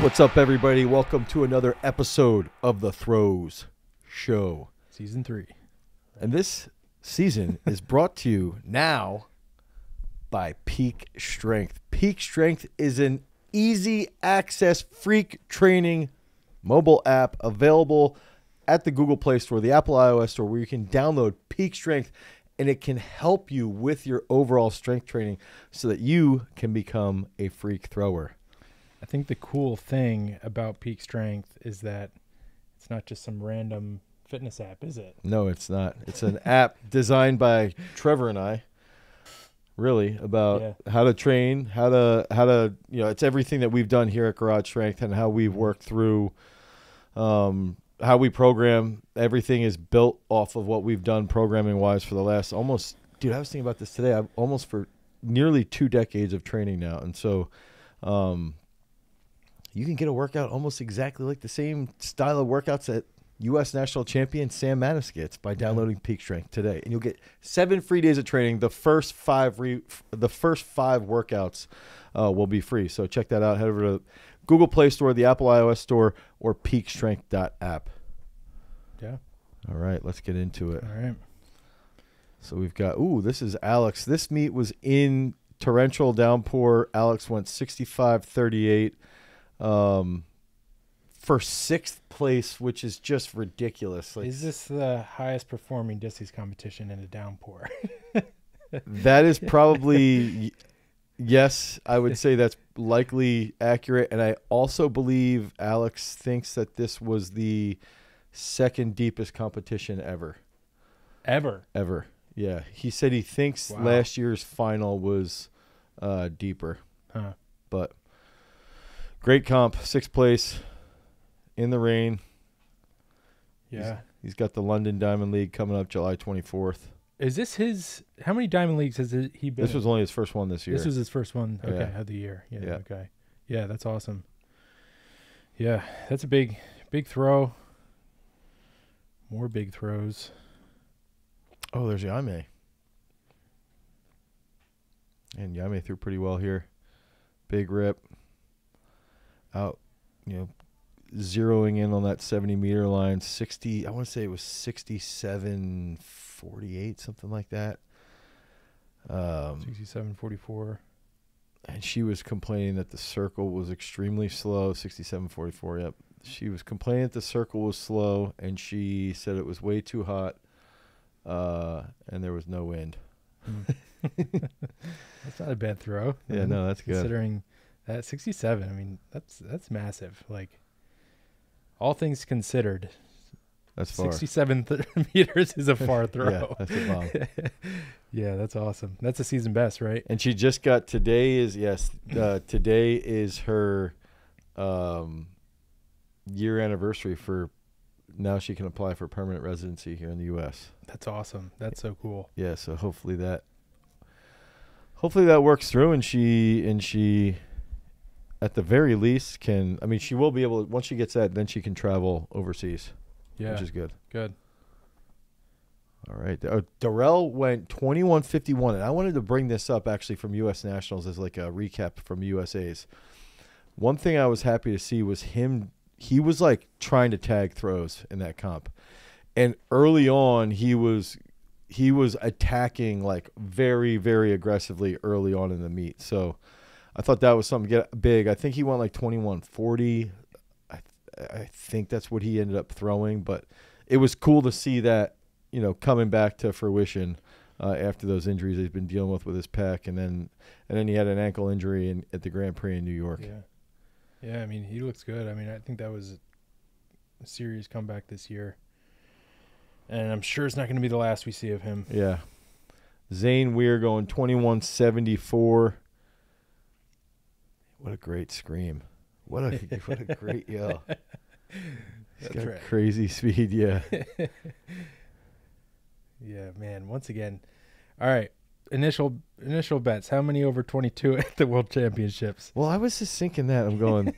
What's up, everybody? Welcome to another episode of the Throws Show. Season 3. And this season is brought to you now by Peak Strength. Peak Strength is an easy access freak training mobile app available at the Google Play Store, the Apple iOS Store, where you can download Peak Strength, and it can help you with your overall strength training so that you can become a freak thrower. I think the cool thing about Peak Strength is that it's not just some random fitness app, is it? No, it's not. It's an app designed by Trevor and I, really, about how to train, how to, it's everything that we've done here at Garage Strength and how we've worked through, how we program. Everything is built off of what we've done programming-wise for the last almost, I was thinking about this today, I've almost for nearly 2 decades of training now. And so, you can get a workout almost exactly like the same style of workouts that U.S. national champion Sam Mattis gets by downloading Peak Strength today. And you'll get 7 free days of training. The first 5 workouts will be free. So check that out. Head over to Google Play Store, the Apple iOS Store, or peakstrength.app. Yeah. All right, let's get into it. All right. So we've got, this is Alex. This meet was in torrential downpour. Alex went 65-38. For 6th place, which is just ridiculous. Like, is this the highest performing discus competition in a downpour? That is probably, yes, I would say that's likely accurate. And I also believe Alex thinks that this was the 2nd deepest competition ever. Ever. Yeah. He said he thinks last year's final was deeper. Huh. But great comp, 6th place in the rain. Yeah. He's got the London Diamond League coming up July 24th. Is this his, how many Diamond Leagues has he been This was only his first one this year. This was his first one, Yeah. of the year. Yeah, Yeah. okay. Yeah, that's awesome. Yeah, that's a big throw. More big throws. Oh, there's Jaime. And Jaime threw pretty well here. Big rip. Out, zeroing in on that 70-meter line. 60, I want to say it was 67-48, something like that. 67-44. And she was complaining that the circle was extremely slow. 67-44, yep. She was complaining that the circle was slow, and she said it was way too hot, and there was no wind. That's not a bad throw. Yeah, no, that's good. Considering that 67, I mean, that's massive. Like, all things considered, that's far. 67 meters is a far throw. Yeah, that's a bomb. Yeah, that's awesome. That's a season best, right? And she just got, today is her year anniversary for, now she can apply for permanent residency here in the U.S. That's awesome. That's so cool. Yeah, so hopefully that works through, and she at the very least can, I mean, she will be able to, once she gets that, then she can travel overseas. Yeah. Which is good. Good. All right. Darrell went 21-51, and I wanted to bring this up actually from U.S. Nationals as like a recap from USA's. One thing I was happy to see was him. He was like trying to tag throws in that comp, and early on he was attacking like very, very aggressively early on in the meet. So I thought that was something to get big. I think he went like 21-40. I think that's what he ended up throwing, but it was cool to see that, coming back to fruition after those injuries he's been dealing with his pec, and then he had an ankle injury at the Grand Prix in New York. Yeah, I mean, he looks good. I mean, I think that was a serious comeback this year, and I'm sure it's not going to be the last we see of him. Yeah. Zane Weir going 21-74. What a great scream. What a great yell. He's got right. Crazy speed, yeah. Yeah, man. Once again. All right. Initial bets. How many over 22 at the World Championships? Well, I was just thinking that. I'm going,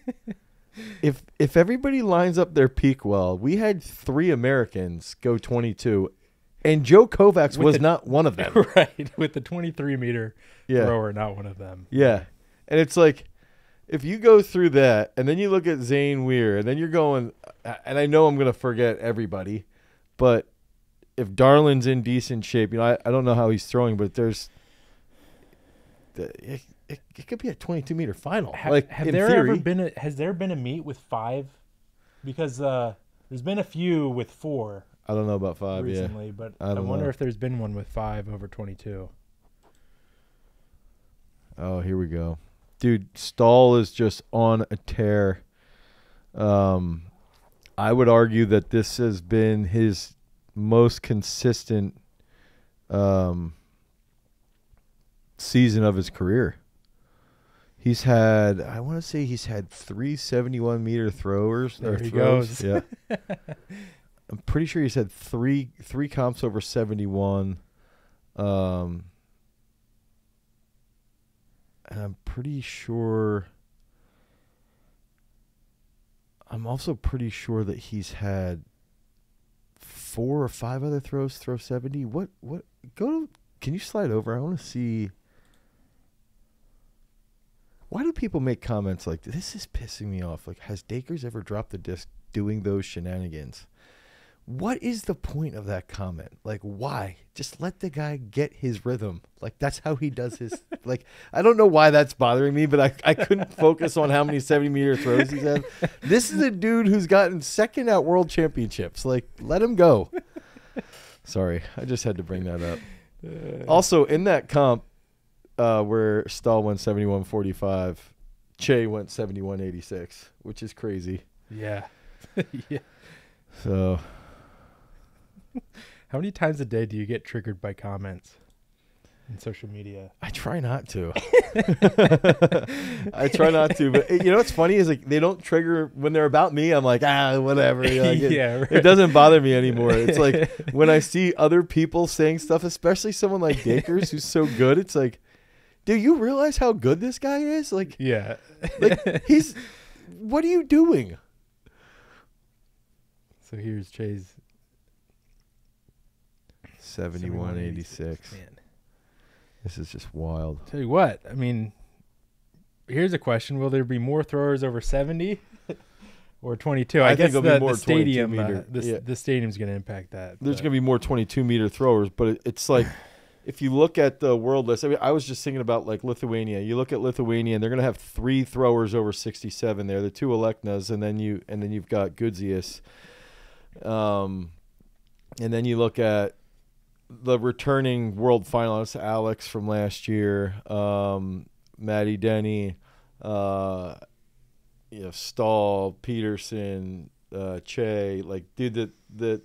if everybody lines up their peak well, we had 3 Americans go 22, and Joe Kovacs was not one of them. Right, with the 23-meter thrower, not one of them. Yeah, and it's like, if you go through that and then you look at Zane Weir and then you're going, and I know I'm going to forget everybody, but if Darlin's in decent shape, I don't know how he's throwing, but it could be a 22-meter final. Has there been a meet with 5? Because there's been a few with 4. I don't know about 5 recently, but I wonder if there's been one with 5 over 22. Oh, here we go. Dude, Stahl is just on a tear. I would argue that this has been his most consistent season of his career. He's had, I want to say he's had 3 71-meter throwers. There he goes. Yeah. I'm pretty sure he's had three comps over 71. And I'm also pretty sure that he's had 4 or 5 other throws throw 70. Can you slide over? I want to see. Why do people make comments like this? Is pissing me off. Like, has Dakers ever dropped the disc doing those shenanigans? What is the point of that comment? Like, why? Just let the guy get his rhythm. Like, that's how he does his. Like, I don't know why that's bothering me, but I couldn't focus on how many 70-meter throws he's had. This is a dude who's gotten second at world championships. Like, let him go. Sorry, I just had to bring that up. Also, in that comp where Stahl went 71.45, Che went 71.86, which is crazy. Yeah. Yeah. So. How many times a day do you get triggered by comments in social media? I try not to. I try not to. But what's funny is like they don't trigger when they're about me. I'm like, whatever. Yeah, right. It doesn't bother me anymore. It's like when I see other people saying stuff, especially someone like Dakers who's so good, it's like, do you realize how good this guy is? Like, yeah. Like what are you doing? So here's Che's 71.86. Man. This is just wild. Tell you what, I mean, here's a question. Will there be more throwers over 70 or 22? I guess the stadium, the stadium's going to impact that. There's going to be more 22-meter throwers, but it's like if you look at the world list, I mean, I was just thinking about like Lithuania. You look at Lithuania, and they're going to have 3 throwers over 67 there. The 2 Aleknas, and then you've got Gudzius. And then you look at the returning world finalists, Alex from last year, Maddie Denny, Stahl, Peterson, Che. Like, dude, the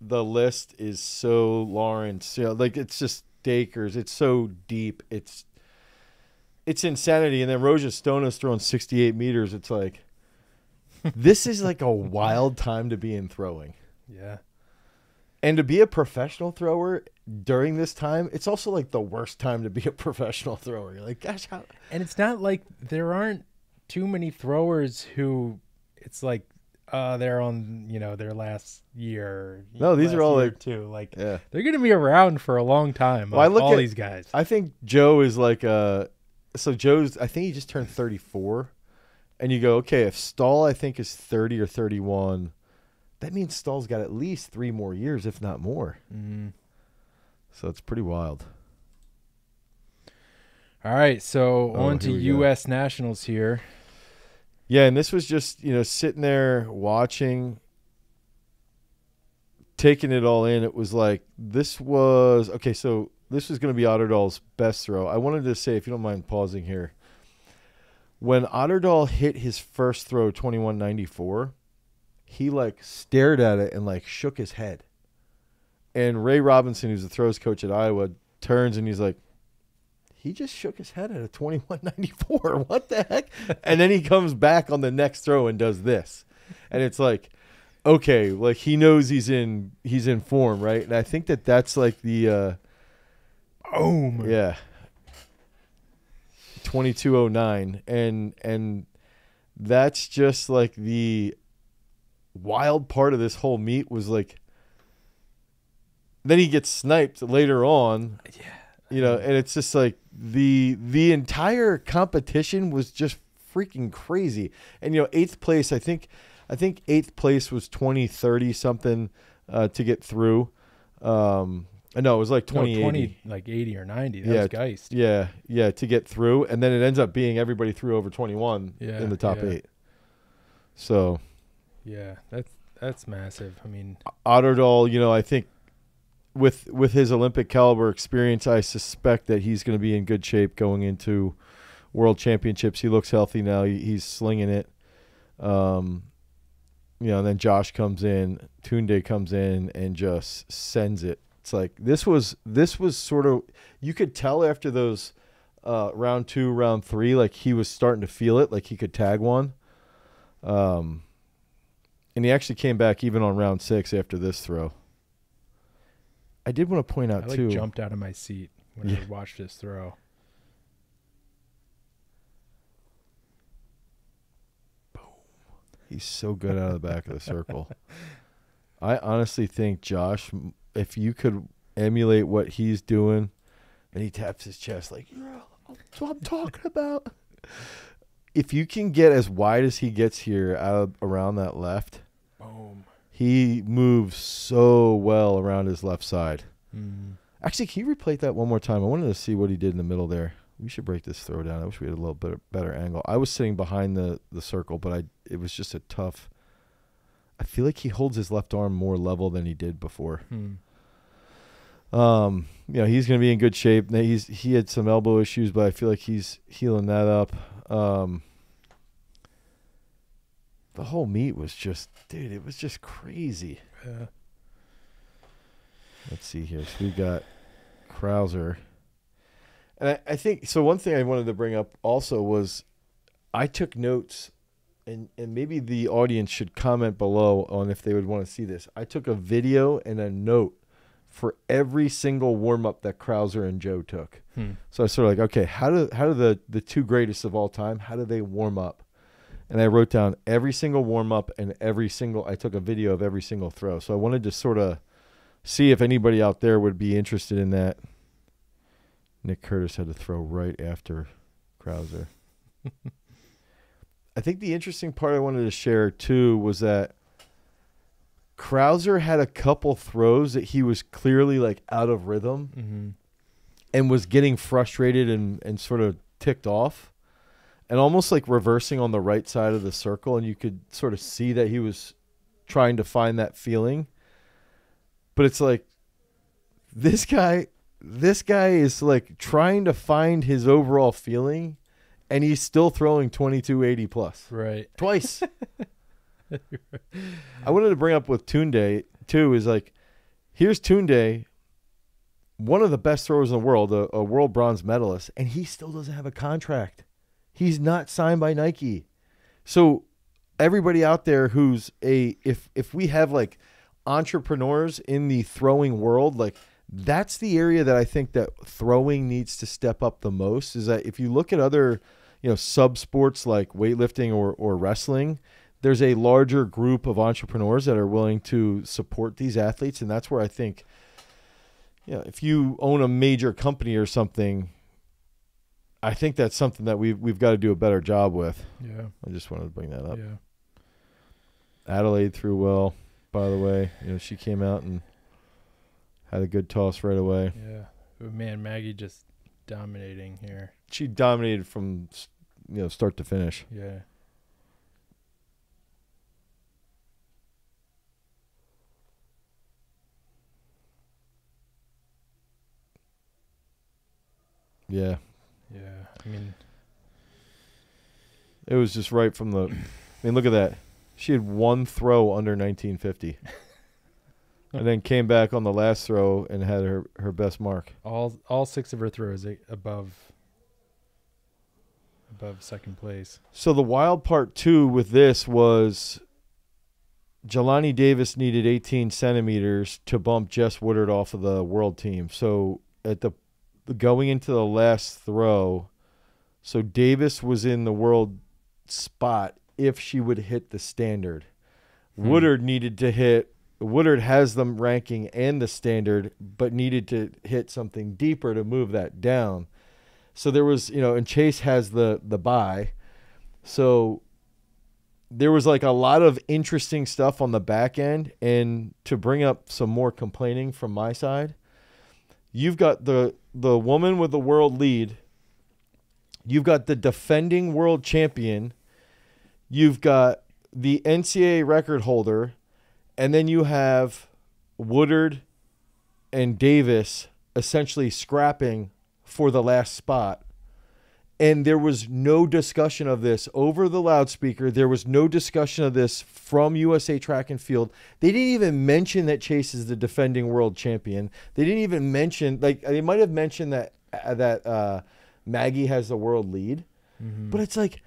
list is so Lawrence. Like it's just Dakers. It's so deep. It's insanity. And then Roja Stona's throwing 68 meters. It's like this is like a wild time to be in throwing. Yeah. And to be a professional thrower during this time, it's also like the worst time to be a professional thrower. You're like, gosh, how? And it's not like there aren't too many throwers who it's like they're on, their last year. No, these are all like too. Like, yeah. They're going to be around for a long time. Well, I look all at these guys. I think Joe is like so Joe's, I think he just turned 34. And you go, okay, if Stahl, I think, is 30 or 31, that means Stahl's got at least 3 more years, if not more. Mm-hmm. So it's pretty wild. All right, so on to U.S. Nationals here. Yeah, and this was just, sitting there watching, taking it all in. It was like, this was going to be Otterdahl's best throw. I wanted to say, if you don't mind pausing here, when Otterdahl hit his first throw, 21.94, he like stared at it and like shook his head. And Ray Robinson, who's the throws coach at Iowa, turns and he's like, he just shook his head at a 21.94. What the heck? And then he comes back on the next throw and does this. And it's like, okay, like he knows he's in form, right? And I think that's like the boom. Yeah. 22.09, and that's just like the wild part of this whole meet was like then he gets sniped later on. Yeah. And it's just like the entire competition was just freaking crazy. And, 8th place, I think 8th place was 20-30 something to get through. No, it was like 20, like 80 or 90. That was Geist. Yeah, to get through. And then it ends up being everybody through over 21 in the top 8. So. Yeah, that's massive. I mean, Otterdahl, I think with his Olympic caliber experience, I suspect that he's going to be in good shape going into World Championships. He looks healthy now. He's slinging it. And then Josh comes in, Tunde comes in and just sends it. It's like this was sort of, you could tell after those round 2, round 3, like he was starting to feel it, like he could tag one. And he actually came back even on round 6 after this throw. I did want to point out too. I jumped out of my seat when I watched this throw. Boom. He's so good out of the back of the circle. I honestly think, Josh, if you could emulate what he's doing, and he taps his chest like, that's what I'm talking about. If you can get as wide as he gets here around that left, boom. He moves so well around his left side. Actually, can you replay that one more time? I wanted to see what he did in the middle there. We should break this throw down. I wish we had a little bit better angle. I was sitting behind the circle, but it was just a tough. I feel like he holds his left arm more level than he did before. He's going to be in good shape. He had some elbow issues, but I feel like he's healing that up. The whole meet was just, dude, it was just crazy. Yeah. Let's see here. So we got Krauser. And I think, so one thing I wanted to bring up also was I took notes, and maybe the audience should comment below on if they would want to see this. I took a video and a note for every single warm-up that Krauser and Joe took. So I sort of like, okay, how do the two greatest of all time, how do they warm up? And I wrote down every single warm-up and I took a video of every single throw. So I wanted to sort of see if anybody out there would be interested in that. Nick Curtis had to throw right after Krauser. I think the interesting part I wanted to share, too, was that Krauser had a couple throws that he was clearly like out of rhythm and was getting frustrated and sort of ticked off. And almost like reversing on the right side of the circle, and you could sort of see that he was trying to find that feeling. But it's like this guy is like trying to find his overall feeling, and he's still throwing 2280 plus. Right. Twice. I wanted to bring up with Tunde too, is like, here's Tunde, one of the best throwers in the world, a world bronze medalist, and he still doesn't have a contract. He's not signed by Nike. So everybody out there who's if we have like entrepreneurs in the throwing world, like that's the area that I think that throwing needs to step up the most, is that if you look at other, sub sports like weightlifting or wrestling, there's a larger group of entrepreneurs that are willing to support these athletes. And that's where I think, if you own a major company or something, I think that's something that we've got to do a better job with. Yeah. I just wanted to bring that up. Yeah. Adelaide threw well, by the way. She came out and had a good toss right away. Yeah. But man, Maggie just dominating here. She dominated from, start to finish. Yeah. Yeah. Yeah. I mean, it was just right from the. Look at that. She had one throw under 1950, and then came back on the last throw and had her best mark. All 6 of her throws above second place. So the wild part too with this was Jelani Davis needed 18 centimeters to bump Jess Woodard off of the world team. So at the going into the last throw, so Davis was in the world spot if she would hit the standard. Woodard needed to hit. Woodard has the ranking and the standard, but needed to hit something deeper to move that down. So there was, and Chase has the bye. So there was like a lot of interesting stuff on the back end. And to bring up some more complaining from my side, you've got the woman with the world lead. You've got the defending world champion. You've got the NCAA record holder. And then you have Woodard and Davis essentially scrapping for the last spot. And there was no discussion of this over the loudspeaker. There was no discussion of this from USA Track and Field. They didn't even mention that Chase is the defending world champion. They didn't even mention, like, they might have mentioned that Maggie has the world lead. Mm-hmm. But it's like,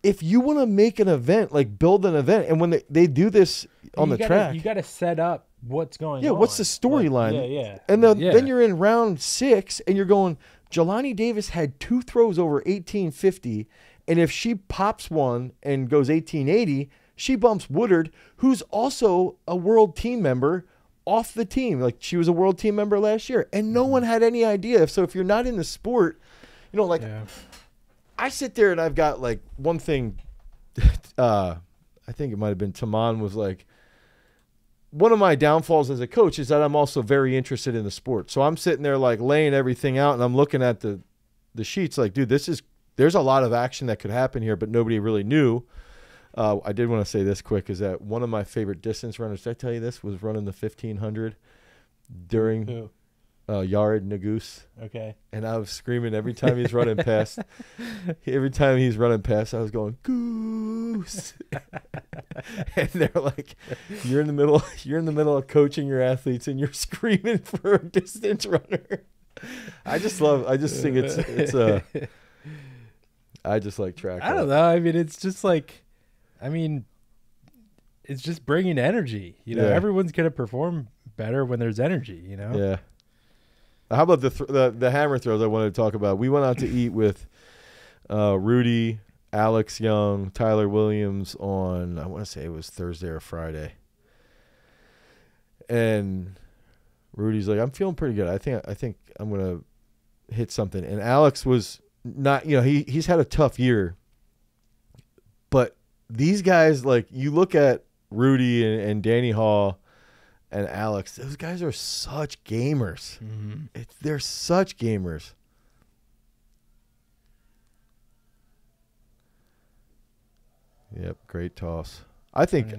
if you want to make an event, like build an event, and when they do this on the track, you got to set up what's going on. Yeah, what's the storyline? Like, yeah. And then you're in round 6, and you're going, Jelani Davis had 2 throws over 1850, and if she pops one and goes 1880, she bumps Woodard, who's also a world team member, off the team. Like, she was a world team member last year, and no one had any idea. So if you're not in the sport, you know, like, I sit there and I've got like one thing, I think it might have been Taman was like, one of my downfalls as a coach is that I'm also very interested in the sport. So I'm sitting there like laying everything out and I'm looking at the sheets like, dude, there's a lot of action that could happen here, but nobody really knew. I did want to say this quick is that one of my favorite distance runners, did I tell you this, was running the 1500 during Yared Nagus. Okay. And I was screaming every time he's running past. Every time he's running past, I was going, Goose. And they're like, you're in the middle of coaching your athletes and you're screaming for a distance runner. I just think I just like track. I don't know. I mean, it's just like, it's just bringing energy. You know, everyone's going to perform better when there's energy, you know? Yeah. How about the hammer throws I wanted to talk about? We went out to eat with Rudy, Alex Young, Tyler Williams on, I want to say it was Thursday or Friday. And Rudy's like, I'm feeling pretty good. I think I'm going to hit something. And Alex was not, you know, he's had a tough year. But these guys, like, you look at Rudy and Danny Hall and Alex, those guys are such gamers. Mm-hmm. They're such gamers. Yep, great toss. I think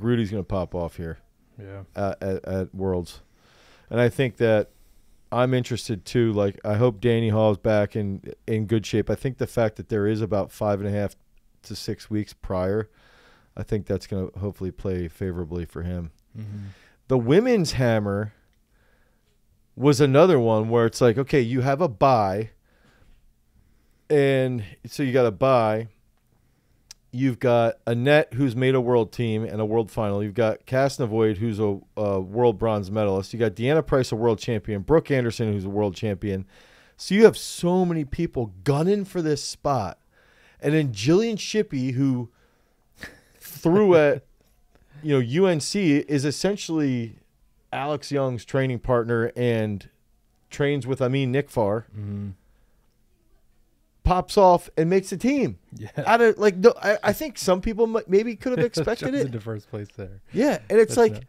Rudy's going to pop off here. Yeah. At Worlds, and I think that I'm interested too. Like, I hope Danny Hall is back in good shape. I think the fact that there is about 5.5 to 6 weeks prior, I think that's going to hopefully play favorably for him. Mm-hmm. The women's hammer was another one where it's like, okay, you have a bye, and so you got a bye. You've got Annette, who's made a world team and a world final. You've got Casnavoid, who's a world bronze medalist. You got Deanna Price, a world champion. Brooke Anderson, who's a world champion. So you have so many people gunning for this spot. And then Jillian Shippey, who threw at UNC, is essentially Alex Young's training partner and trains with Amin Nikfar. Mm-hmm. Pops off and makes the tean. Yeah. I think some people maybe could have expected it. Into first place there. Yeah, and it's like nuts.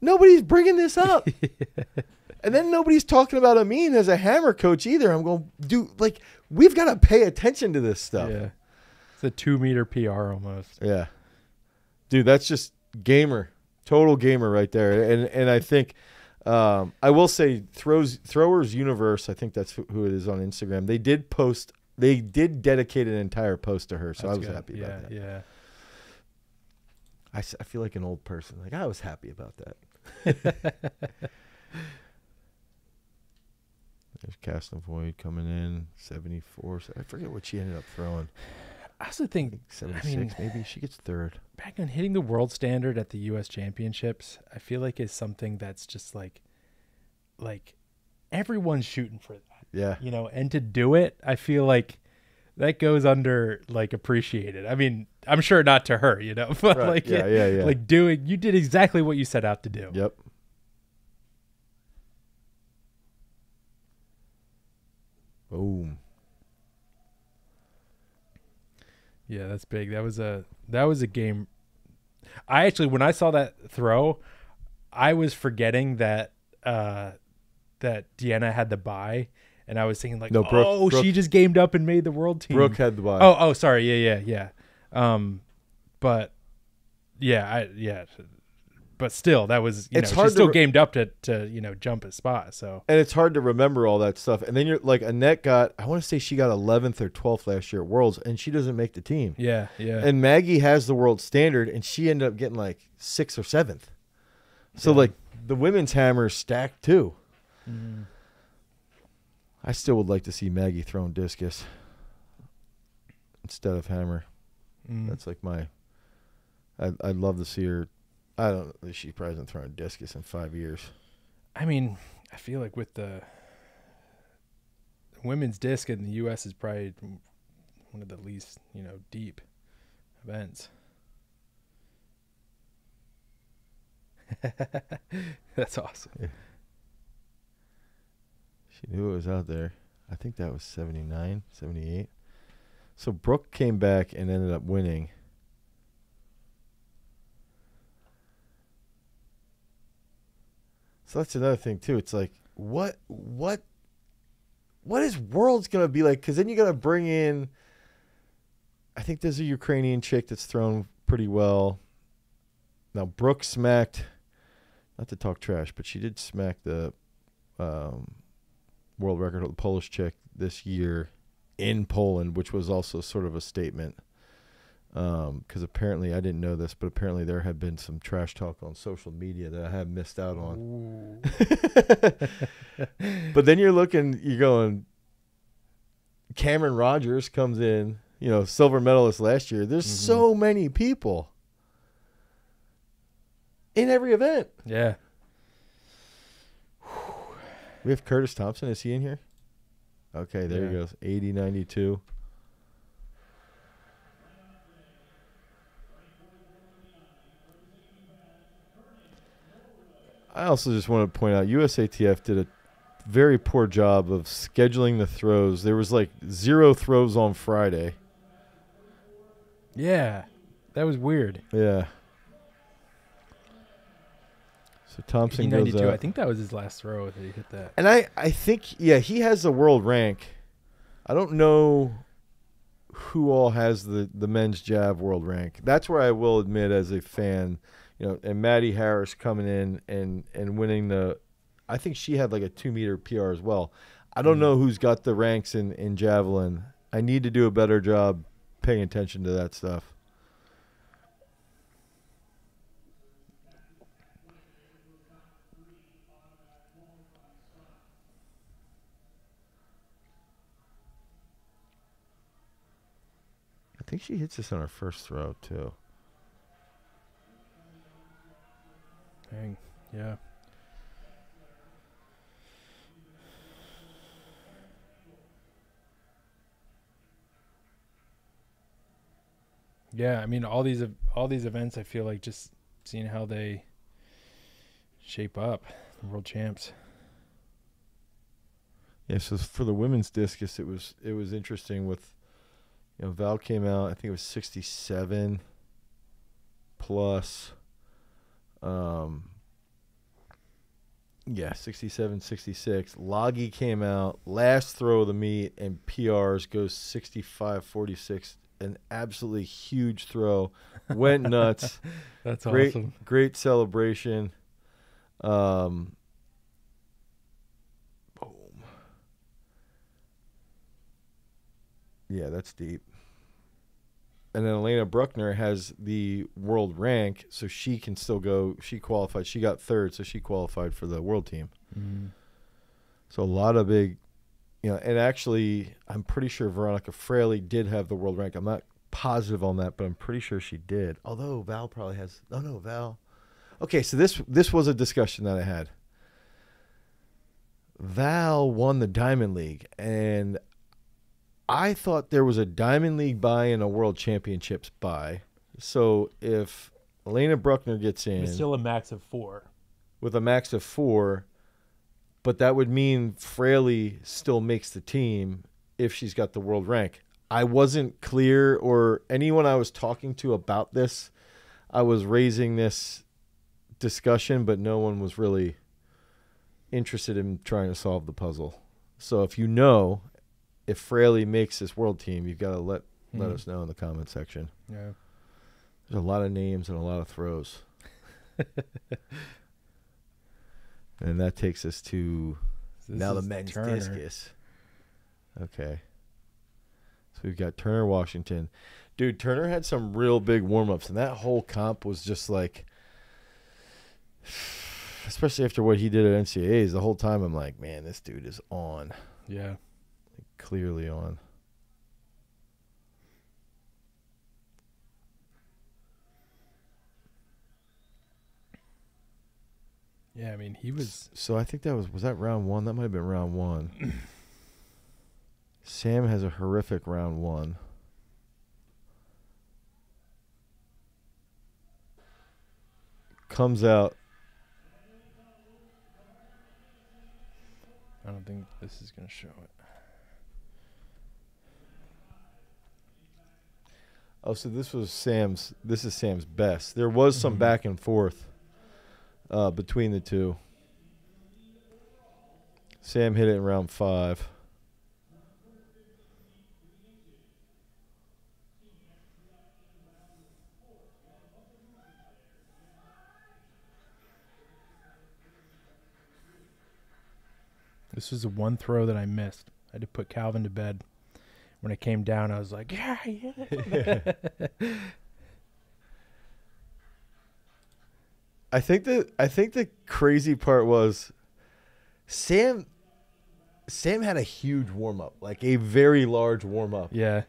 Nobody's bringing this up. Yeah. And then nobody's talking about Amin as a hammer coach either. I'm going, dude, like, we've got to pay attention to this stuff. Yeah. It's a 2-meter PR almost. Yeah. Dude, that's just gamer. Total gamer right there. And I think I will say Throwers Universe, I think that's who it is on Instagram. They did dedicate an entire post to her, so I was happy about that. Yeah. I feel like an old person. Like, I was happy about that. There's Casnavoid coming in, 74. I forget what she ended up throwing. I also think 76, maybe. She gets third. Back on hitting the world standard at the U.S. Championships, I feel like is something that's just like everyone's shooting for that. Yeah. You know, and to do it, I feel like that goes under like appreciated. I mean, I'm sure not to her, you know, but right. Yeah. Like you did exactly what you set out to do. Yep. Boom. Yeah, that's big. That was a game. I actually, when I saw that throw, I was forgetting that Deanna had the bye, and I was thinking like, no, Brooke, she just gamed up and made the world team. Brooke had the bye. Oh, sorry, yeah. But yeah, but still, that was it's hard. She still gamed up to jump a spot. So and it's hard to remember all that stuff. And then you're like Annette I want to say she got 11th or 12th last year at Worlds, and she doesn't make the team. Yeah. And Maggie has the world standard, and she ended up getting like 6th or 7th. So like the women's hammer is stacked too. Mm. I still would like to see Maggie throwing discus instead of hammer. That's like I'd love to see her. I don't know. She probably hasn't thrown a discus in 5 years. I mean, I feel like with the women's disc in the U.S. is probably one of the least, deep events. That's awesome. Yeah. She knew it was out there. I think that was 79, 78. So Brooke came back and ended up winning. So that's another thing too. It's like, what is Worlds gonna be like? Because then you gotta bring in. I think there's a Ukrainian chick that's thrown pretty well. Now Brooke smacked, not to talk trash, but she did smack the world record, the Polish chick this year in Poland, which was also sort of a statement. Because apparently, I didn't know this, but apparently there had been some trash talk on social media that I have missed out on. But then you're going, Cameron Rogers comes in, silver medalist last year. There's so many people in every event. Yeah. We have Curtis Thompson. Is he in here? Okay, there he goes. 80-92. I also just want to point out USATF did a very poor job of scheduling the throws. There was like 0 throws on Friday. Yeah, that was weird. Yeah. So Thompson goes up. I think that was his last throw that he hit that. And I think, he has the world rank. I don't know who all has the men's jab world rank. That's where I will admit as a fan, and Maddie Harris coming in and winning I think she had like a 2-meter PR as well. I don't know who's got the ranks in javelin. I need to do a better job paying attention to that stuff. I think she hits this on her first throw too. Dang, yeah. Yeah, I mean all these events I feel like just seeing how they shape up, the world champs. Yeah, so for the women's discus it was interesting with Val came out, I think it was 67 plus 67, 66. Loggy came out, last throw of the meet, and PRs goes 65, 46. An absolutely huge throw. Went nuts. That's awesome. Great celebration. Boom. Yeah, that's deep. And then Elena Bruckner has the world rank, so she can still go. She qualified. She got 3rd, so she qualified for the world team. Mm-hmm. So a lot of big, and actually, I'm pretty sure Veronica Fraley did have the world rank. I'm not positive on that, but I'm pretty sure she did. Although Val probably has. Oh, no, Val. Okay, so this was a discussion that I had. Val won the Diamond League, and I thought there was a Diamond League bye and a World Championships bye. So if Elena Bruckner gets in, it's still a max of 4. With a max of 4, but that would mean Fraley still makes the team if she's got the world rank. I wasn't clear, or anyone I was talking to about this, I was raising this discussion, but no one was really interested in trying to solve the puzzle. So if you know if Fraley makes this world team, you've got to let us know in the comment section. Yeah. There's a lot of names and a lot of throws. And that takes us to now the men's Turner. discus. Okay. So we've got Turner, Washington. Dude, Turner had some real big warm-ups, and that whole comp was just like, especially after what he did at NCAAs, the whole time I'm like, man, this dude is on. Yeah. Clearly on. Yeah, I mean, he was. So I think that was that round one? That might have been round one. Sam has a horrific round one. Comes out. I don't think this is going to show it. Oh, so this is Sam's best. There was some back and forth between the two. Sam hit it in round 5. This was the one throw that I missed. I had to put Calvin to bed. When it came down, I was like, yeah. I think the crazy part was Sam had a huge warm up, like a very large warm up. Yeah.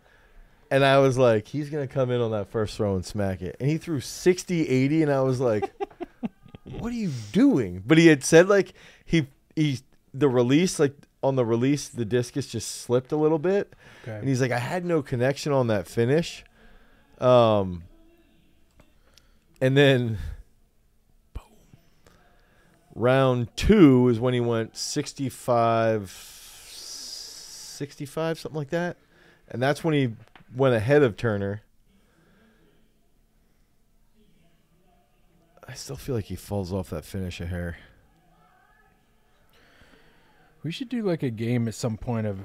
And I was like, he's going to come in on that first throw and smack it. And he threw 60, 80, and I was like, what are you doing? But he had said like the release, like on the release, the discus just slipped a little bit. Okay. And he's like, I had no connection on that finish. And then boom. Round 2 is when he went 65, something like that. And that's when he went ahead of Turner. I still feel like he falls off that finish a hair. We should do like a game at some point of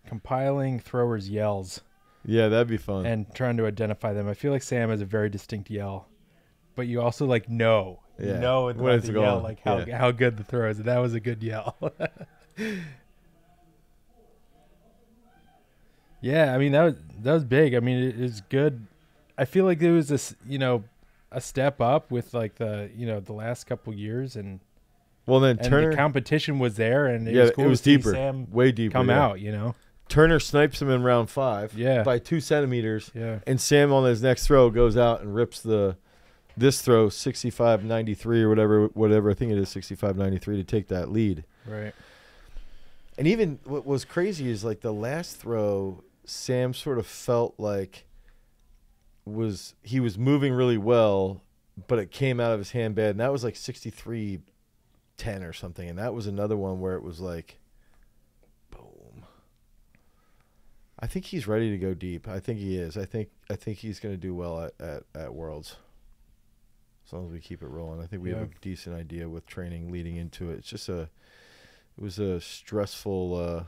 compiling throwers' yells. Yeah, that'd be fun. And trying to identify them. I feel like Sam has a very distinct yell, but you also like know, yeah. you know when it's yell, like how good the throw is. That was a good yell. Yeah, I mean that was big. I mean it was good. I feel like there was this, a step up with like the last couple years and. Well, then Turner, the competition was there, and it was cool. It was to see deeper, Sam way deeper. Come out, Turner snipes him in round 5, by 2 centimeters. Yeah, and Sam on his next throw goes out and rips this throw 65-93 or whatever I think it is 65-93 to take that lead. Right. And even what was crazy is like the last throw, Sam sort of felt like he was moving really well, but it came out of his hand bad, and that was like 63-10 or something, and that was another one where it was like boom. I think he's ready to go deep. I think he is. I think he's going to do well at Worlds, as long as we keep it rolling. I think we have a decent idea with training leading into it. It's just it was a stressful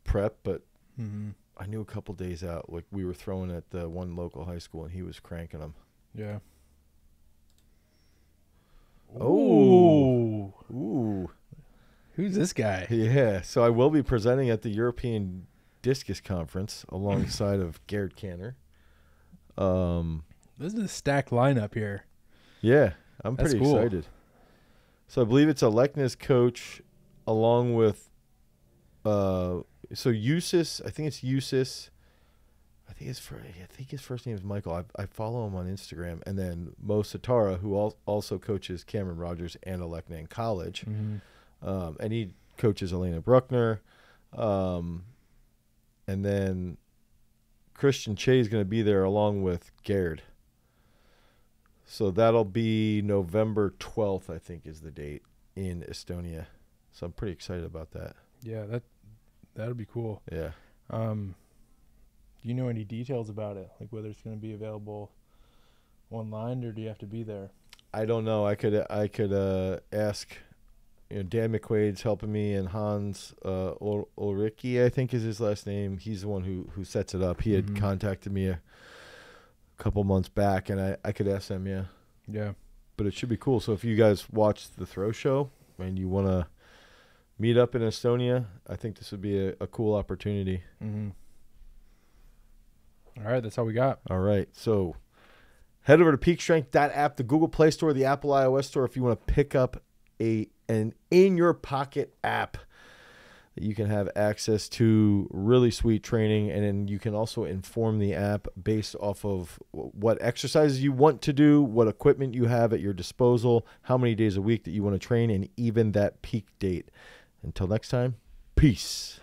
prep, but I knew a couple days out, like we were throwing at the one local high school and he was cranking them. Yeah. Ooh. Who's this guy? Yeah. So I will be presenting at the European Discus Conference alongside of Garrett Canner. This is a stacked lineup here. Yeah. I'm pretty excited. So I believe it's Alekna's coach along with Eusis. I think it's Eusis. I think his first name is Michael. I follow him on Instagram. And then Mo Satara, who also coaches Cameron Rogers and Alekna in college. And he coaches Elena Bruckner. And then Christian Che is going to be there along with Gerd. So that'll be November 12th, I think, is the date in Estonia. So I'm pretty excited about that. Yeah, That'd be cool. Yeah. Do you know any details about it? Like whether it's going to be available online or do you have to be there? I don't know. I could ask. Dan McQuaid's helping me, and Hans Ulrich, I think is his last name. He's the one who sets it up. He had contacted me a couple months back, and I could ask them. Yeah. Yeah. But it should be cool. So if you guys watch the throw show and you want to meet up in Estonia, I think this would be a cool opportunity. Mm-hmm. All right, that's all we got. All right, so head over to peakstrength.app, the Google Play Store, the Apple iOS Store, if you want to pick up an in-your-pocket app that you can have access to really sweet training, and then you can also inform the app based off of what exercises you want to do, what equipment you have at your disposal, how many days a week that you want to train, and even that peak date. Until next time, peace.